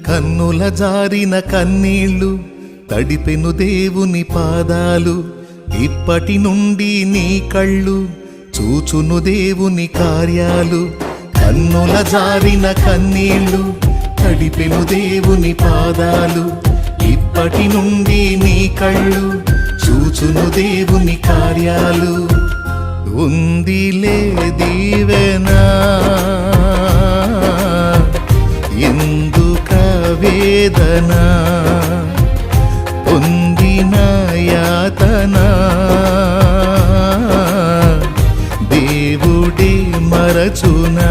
కన్నుల జారిన కన్నీళ్ళు తడిపెను దేవుని పాదాలు. ఇప్పటి నుండి నీ కళ్ళు చూచును దేవుని కార్యాలు. కన్నుల జారిన కన్నీళ్ళు తడిపెను దేవుని పాదాలు. ఇప్పటి నుండి నీ కళ్ళు చూచును దేవుని కార్యాలు. ఉందిలే దీవెనా ఎందుక వేదన, పొందిన యాతన దేవుడే మరచునా.